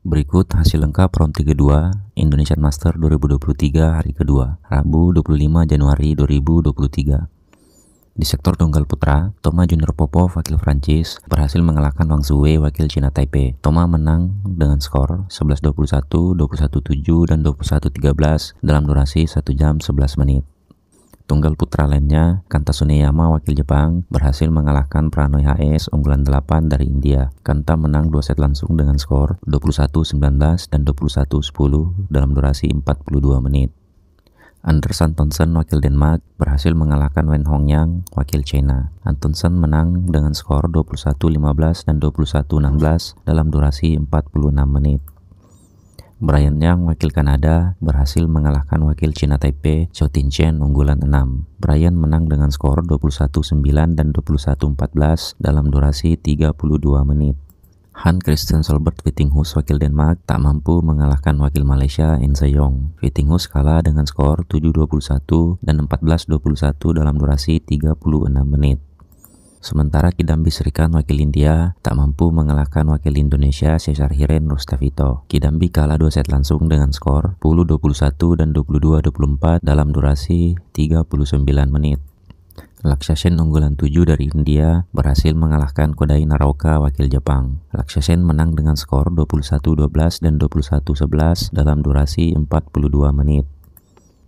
Berikut hasil lengkap round 32 Indonesian Master 2023 hari kedua, Rabu 25 Januari 2023. Di sektor tunggal putra, Toma Junior Popov wakil Prancis berhasil mengalahkan Wang Zuwei wakil Cina Taipei. Toma menang dengan skor 11-21, 21-7, dan 21-13 dalam durasi 1 jam 11 menit. Tunggal putra lainnya, Kanta Tsuneyama wakil Jepang berhasil mengalahkan Pranoy HS unggulan 8 dari India. Kanta menang 2 set langsung dengan skor 21-19 dan 21-10 dalam durasi 42 menit. Anders Antonsen wakil Denmark berhasil mengalahkan Wen Hongyang wakil China. Antonsen menang dengan skor 21-15 dan 21-16 dalam durasi 46 menit. Brian Yang wakil Kanada berhasil mengalahkan wakil Cina Taipei Zhou Tinchen unggulan 6. Brian menang dengan skor 21-9 dan 21-14 dalam durasi 32 menit. Hans Christian Solberg Vittinghus wakil Denmark tak mampu mengalahkan wakil Malaysia En Zayong. Vittinghus kalah dengan skor 7-21 dan 14-21 dalam durasi 36 menit. Sementara Kidambi Srikanth wakil India tak mampu mengalahkan wakil Indonesia Cesar Hiren Rustavito. Kidambi kalah 2 set langsung dengan skor 10-21 dan 22-24 dalam durasi 39 menit. Lakshya Sen unggulan 7 dari India berhasil mengalahkan Kodai Naraoka wakil Jepang. Lakshya Sen menang dengan skor 21-12 dan 21-11 dalam durasi 42 menit.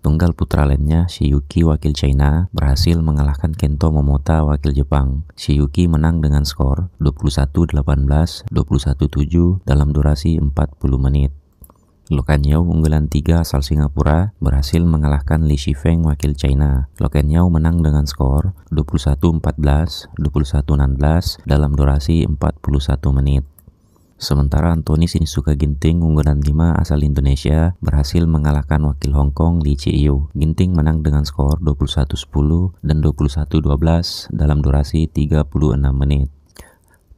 Tunggal putra lainnya, Shiyuki wakil China berhasil mengalahkan Kento Momota wakil Jepang. Shiyuki menang dengan skor 21-18, 21-7 dalam durasi 40 menit. Lokan Yao unggulan 3 asal Singapura berhasil mengalahkan Li Shifeng wakil China. Lokan Yao menang dengan skor 21-14, 21-16 dalam durasi 41 menit. Sementara Anthony Sinisuka Ginting unggulan 5 asal Indonesia berhasil mengalahkan wakil Hong Kong Lee Chi-yu. Ginting menang dengan skor 21-10 dan 21-12 dalam durasi 36 menit.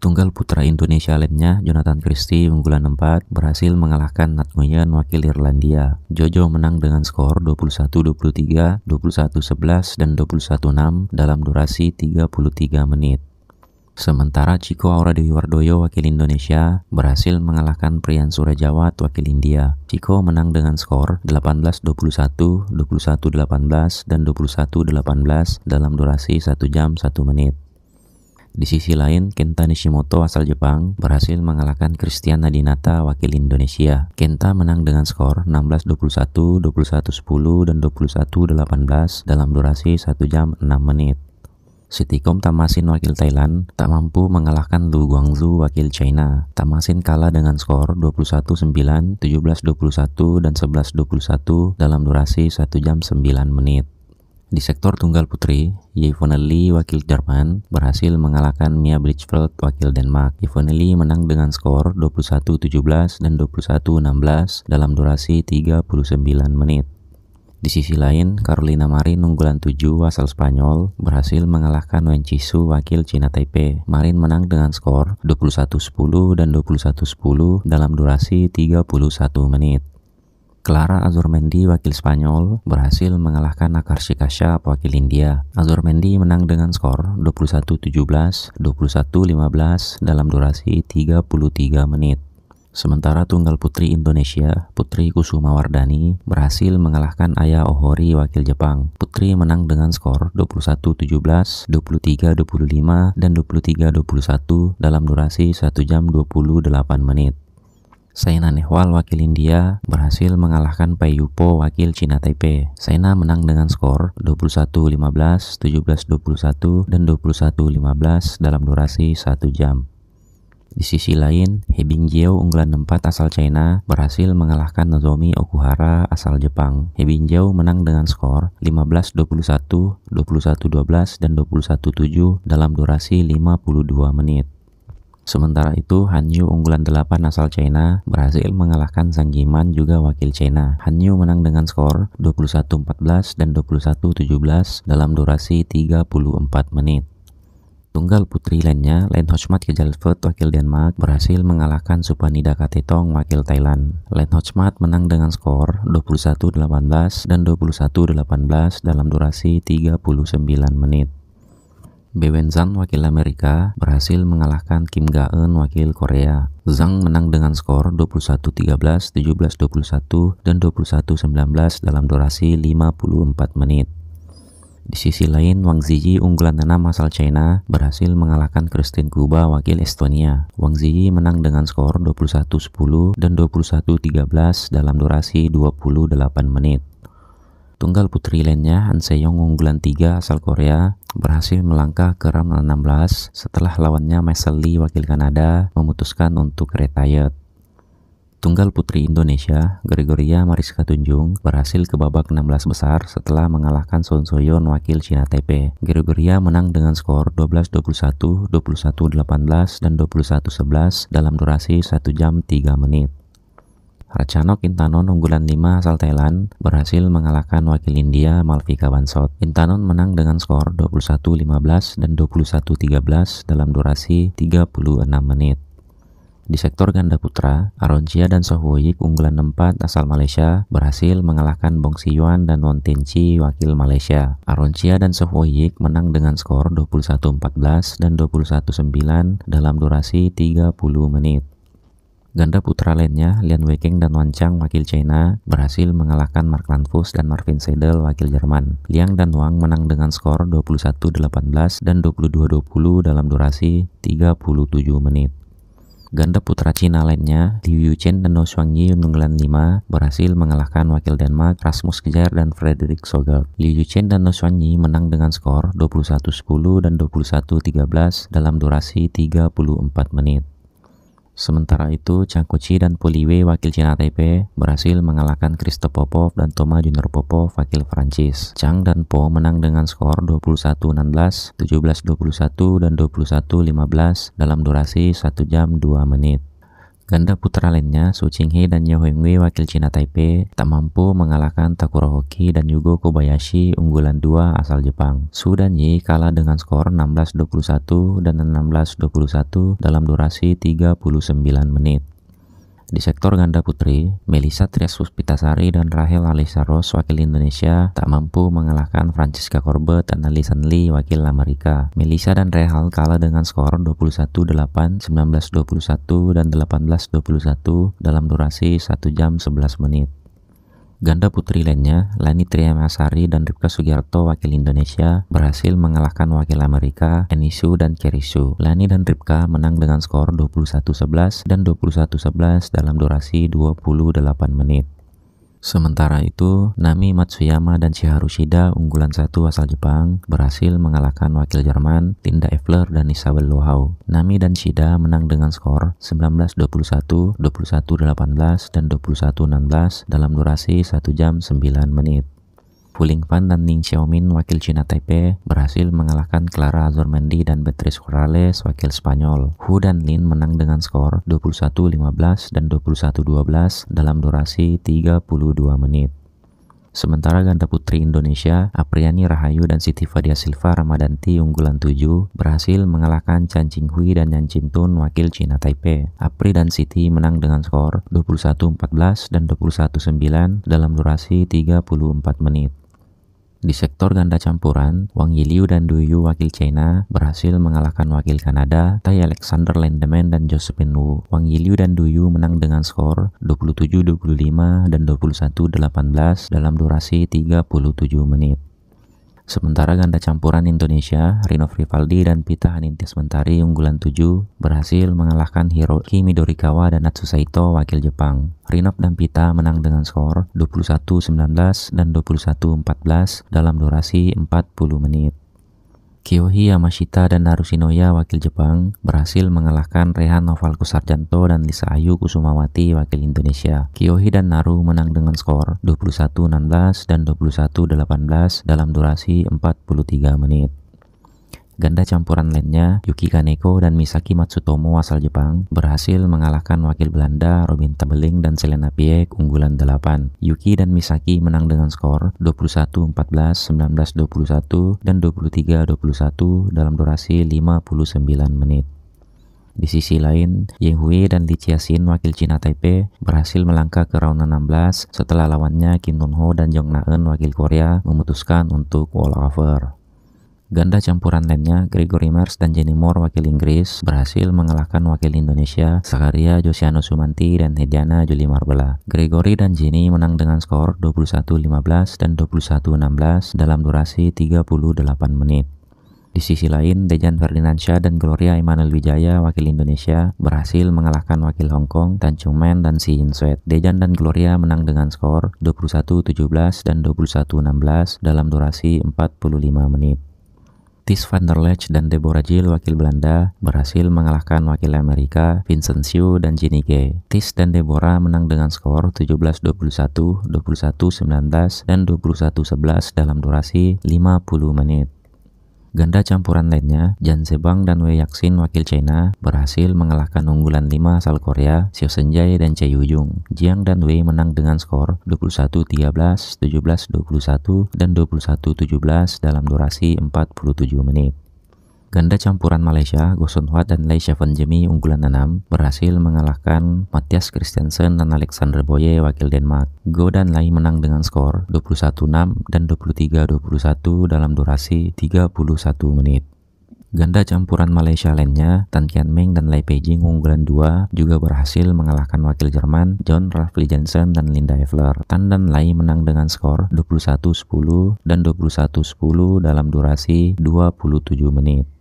Tunggal putra Indonesia lainnya, Jonathan Christie unggulan 4 berhasil mengalahkan Nat Nguyen wakil Irlandia. Jojo menang dengan skor 21-23, 21-11 dan 21-6 dalam durasi 33 menit. Sementara Chico Auradewi Wardoyo wakil Indonesia berhasil mengalahkan Priyan Surajawat wakil India. Chico menang dengan skor 18-21, 21-18 dan 21-18 dalam durasi 1 jam 1 menit. Di sisi lain, Kenta Nishimoto asal Jepang berhasil mengalahkan Christian Nadinata wakil Indonesia. Kenta menang dengan skor 16-21, 21-10 dan 21-18 dalam durasi 1 jam 6 menit. Sitikom Tamasin wakil Thailand tak mampu mengalahkan Lu Guangzhou wakil China. Tamasin kalah dengan skor 21-9, 17-21 dan 11-21 dalam durasi 1 jam 9 menit. Di sektor tunggal putri, Yvonne Lee wakil Jerman berhasil mengalahkan Mia Blichfeld wakil Denmark. Yvonne Lee menang dengan skor 21-17 dan 21-16 dalam durasi 39 menit. Di sisi lain, Carolina Marin unggulan 7 asal Spanyol berhasil mengalahkan Wen Qixu wakil Cina Taipei. Marin menang dengan skor 21-10 dan 21-10 dalam durasi 31 menit. Clara Azurmendi wakil Spanyol berhasil mengalahkan Akarshi Kashyap wakil India. Azurmendi menang dengan skor 21-17, 21-15 dalam durasi 33 menit. Sementara tunggal putri Indonesia, Putri Kusuma Wardani berhasil mengalahkan Aya Ohori wakil Jepang. Putri menang dengan skor 21-17, 23-25 dan 23-21 dalam durasi 1 jam 28 menit. Saina Nehwal wakil India berhasil mengalahkan Pai Yupo wakil Cina Taipei. Saina menang dengan skor 21-15, 17-21 dan 21-15 dalam durasi 1 jam. Di sisi lain, He Bingjiao unggulan 4 asal China berhasil mengalahkan Nozomi Okuhara asal Jepang. He Bingjiao menang dengan skor 15-21, 21-12 dan 21-7 dalam durasi 52 menit. Sementara itu, Han Yu unggulan 8 asal China berhasil mengalahkan Zhang Yiman juga wakil China. Han Yu menang dengan skor 21-14 dan 21-17 dalam durasi 34 menit. Tunggal putri lainnya, Len Hochmat Kjelfelt wakil Denmark berhasil mengalahkan Supanida Katetong wakil Thailand. Len Hochmat menang dengan skor 21-18 dan 21-18 dalam durasi 39 menit. Bewen Zhang wakil Amerika berhasil mengalahkan Kim Ga-eun wakil Korea. Zhang menang dengan skor 21-13, 17-21, dan 21-19 dalam durasi 54 menit. Di sisi lain, Wang Ziyi unggulan 6 asal China berhasil mengalahkan Kristin Kuba wakil Estonia. Wang Ziyi menang dengan skor 21-10 dan 21-13 dalam durasi 28 menit. Tunggal putri lainnya, Han Se-yong unggulan 3 asal Korea berhasil melangkah ke round 16 setelah lawannya Michelle Lee wakil Kanada memutuskan untuk retired. Tunggal putri Indonesia, Gregoria Mariska Tunjung berhasil ke babak 16 besar setelah mengalahkan Son So-yeon wakil Cina Taipei. Gregoria menang dengan skor 12-21, 21-18, dan 21-11 dalam durasi 1 jam 3 menit. Ratchanok Intanon unggulan 5 asal Thailand berhasil mengalahkan wakil India Malvika Bansot. Intanon menang dengan skor 21-15 dan 21-13 dalam durasi 36 menit. Di sektor ganda putra, Aroncia dan Soh Woyik unggulan 4 asal Malaysia berhasil mengalahkan Bong Si-yuan dan Won Tin-chi wakil Malaysia. Aroncia dan Soh Woyik menang dengan skor 21-14 dan 21-9 dalam durasi 30 menit. Ganda putra lainnya, Lian Weikeng dan Wan Chang wakil China berhasil mengalahkan Mark Lanfus dan Marvin Seidel wakil Jerman. Liang dan Wang menang dengan skor 21-18 dan 22-20 dalam durasi 37 menit. Ganda putra Cina lainnya, Liu Yuchen dan No Xuangyi unggulan 5 berhasil mengalahkan wakil Denmark Rasmus Kjær dan Frederik Sogard. Liu Yuchen dan No Xuangyi menang dengan skor 21-10 dan 21-13 dalam durasi 34 menit. Sementara itu, Chang Kuo-chi dan Po Li Wei wakil Cina Taipei berhasil mengalahkan Christophe Popov dan Thomas Junior Popov wakil Prancis. Chang dan Po menang dengan skor 21-16, 17-21, dan 21-15 dalam durasi 1 jam 2 menit. Ganda putra lainnya, Su Qinghai dan Yeo Heng-wei wakil Cina Taipei tak mampu mengalahkan Takuro Hoki dan Yugo Kobayashi unggulan 2 asal Jepang. Su dan Yi kalah dengan skor 16-21 dan 16-21 dalam durasi 39 menit. Di sektor ganda putri, Melissa Trias-Puspitasari dan Rahel Alisa Roos wakil Indonesia tak mampu mengalahkan Francisca Corbett dan Alison Lee wakil Amerika. Melissa dan Rahel kalah dengan skor 21-8, 19-21, dan 18-21 dalam durasi 1 jam 11 menit. Ganda putri lainnya, Lani Triamasari dan Ripka Sugiarto wakil Indonesia berhasil mengalahkan wakil Amerika, Enisu dan Kerisu. Lani dan Ripka menang dengan skor 21-11 dan 21-11 dalam durasi 28 menit. Sementara itu, Nami Matsuyama dan Chiharu Shida unggulan 1 asal Jepang berhasil mengalahkan wakil Jerman, Linda Effler dan Isabel Lohau. Nami dan Shida menang dengan skor 19-21, 21-18, dan 21-16 dalam durasi 1 jam 9 menit. Fu Lingfan dan Ning Xiaomin wakil Cina Taipei berhasil mengalahkan Clara Azurmendi dan Beatriz Corrales wakil Spanyol. Hu dan Lin menang dengan skor 21-15 dan 21-12 dalam durasi 32 menit. Sementara ganda putri Indonesia, Apriani Rahayu dan Siti Fadia Silva Ramadanti unggulan 7 berhasil mengalahkan Chan Qinghui dan Yan Qintun wakil Cina Taipei. Apri dan Siti menang dengan skor 21-14 dan 21-9 dalam durasi 34 menit. Di sektor ganda campuran, Wang Yiliu dan Du Yu wakil China berhasil mengalahkan wakil Kanada, Tai Alexander Lindemann dan Josephine Wu. Wang Yiliu dan Du Yu menang dengan skor 27-25 dan 21-18 dalam durasi 37 menit. Sementara ganda campuran Indonesia, Rinov Rivaldi dan Pita Hanintias Mentari unggulan 7 berhasil mengalahkan Hiroki Midorikawa dan Natsu Saito wakil Jepang. Rinov dan Pita menang dengan skor 21-19 dan 21-14 dalam durasi 40 menit. Kiyoshi Yamashita dan Narushinoya wakil Jepang berhasil mengalahkan Rehan Novalko Sarjanto dan Lisa Ayu Kusumawati wakil Indonesia. Kiyoshi dan Naru menang dengan skor 21-16 dan 21-18 dalam durasi 43 menit. Ganda campuran lainnya, Yuki Kaneko dan Misaki Matsutomo asal Jepang berhasil mengalahkan wakil Belanda Robin Tabeling dan Selena Piek unggulan 8. Yuki dan Misaki menang dengan skor 21-14, 19-21, dan 23-21 dalam durasi 59 menit. Di sisi lain, Yang Hui dan Li Jiaxin wakil Cina Taipei berhasil melangkah ke round 16 setelah lawannya Kim Dong Ho dan Jong Na-eun wakil Korea memutuskan untuk walkover. Ganda campuran lainnya, Gregory Mers dan Jenny Moore wakil Inggris berhasil mengalahkan wakil Indonesia, Sakaria Josiano Sumanti dan Hediana Juli Marbella. Gregory dan Jenny menang dengan skor 21-15 dan 21-16 dalam durasi 38 menit. Di sisi lain, Dejan Ferdinansyah dan Gloria Immanuel Wijaya wakil Indonesia berhasil mengalahkan wakil Hong Kong, Tan Chung Men dan Si Yin Sweat. Dejan dan Gloria menang dengan skor 21-17 dan 21-16 dalam durasi 45 menit. Ties van der Lecht dan Deborah Jill wakil Belanda berhasil mengalahkan wakil Amerika Vincent Hsu dan Ginny Gay. Ties dan Deborah menang dengan skor 17-21, 21-19, dan 21-11 dalam durasi 50 menit. Ganda campuran lainnya, Jan Sebang dan Wei Yaxin wakil China berhasil mengalahkan unggulan 5 asal Korea, Xiao Shenjai dan Choi Yu-jung. Jiang dan Wei menang dengan skor 21-13, 17-21, dan 21-17 dalam durasi 47 menit. Ganda campuran Malaysia, Goh Sun Huat dan Lei Schaven Jemi unggulan 6 berhasil mengalahkan Matthias Christensen dan Alexander Boye wakil Denmark. Goh dan Lei menang dengan skor 21-6 dan 23-21 dalam durasi 31 menit. Ganda campuran Malaysia lainnya, Tan Kian Meng dan Lai Peijing unggulan 2 juga berhasil mengalahkan wakil Jerman John Ralphie Jansen dan Linda Evler. Tan dan Lai menang dengan skor 21-10 dan 21-10 dalam durasi 27 menit.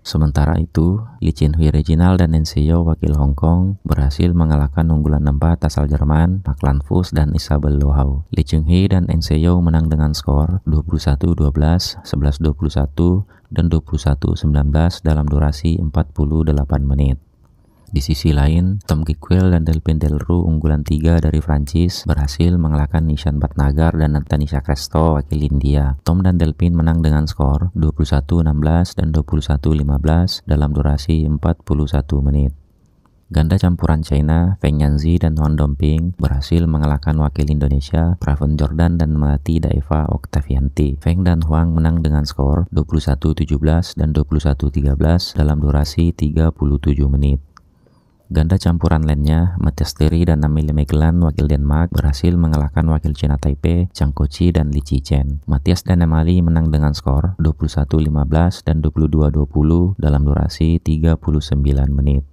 Sementara itu, Lee Chin Hui Reginald dan Nen Seyo wakil Hong Kong berhasil mengalahkan unggulan 4 asal Jerman, Mark Lanfus dan Isabel Lohau. Lee Chin Hui dan Nen Seyo menang dengan skor 21-12, 11-21, dan 21-19 dalam durasi 48 menit. Di sisi lain, Tom Kikwill dan Delphine Delrue unggulan 3 dari Prancis berhasil mengalahkan Nishan Bhatnagar dan Tanisha Cresto wakil India. Tom dan Delphine menang dengan skor 21-16 dan 21-15 dalam durasi 41 menit. Ganda campuran China, Feng Yanzi dan Huang Dongping berhasil mengalahkan wakil Indonesia, Praven Jordan dan Melati Daeva Oktavianti. Feng dan Huang menang dengan skor 21-17 dan 21-13 dalam durasi 37 menit. Ganda campuran lainnya, Matthias Teri dan Amelie Magellan wakil Denmark berhasil mengalahkan wakil China Taipei, Chang Kochi dan Li Qichen. Matthias dan Emily menang dengan skor 21-15 dan 22-20 dalam durasi 39 menit.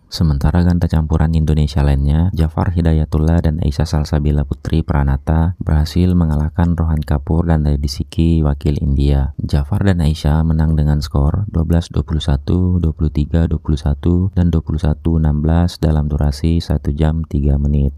Sementara ganda campuran Indonesia lainnya, Jafar Hidayatullah dan Aisyah Salsabila Putri Pranata berhasil mengalahkan Rohan Kapoor dan Lady Siki wakil India. Jafar dan Aisyah menang dengan skor 12-21, 23-21, dan 21-16 dalam durasi 1 jam 3 menit.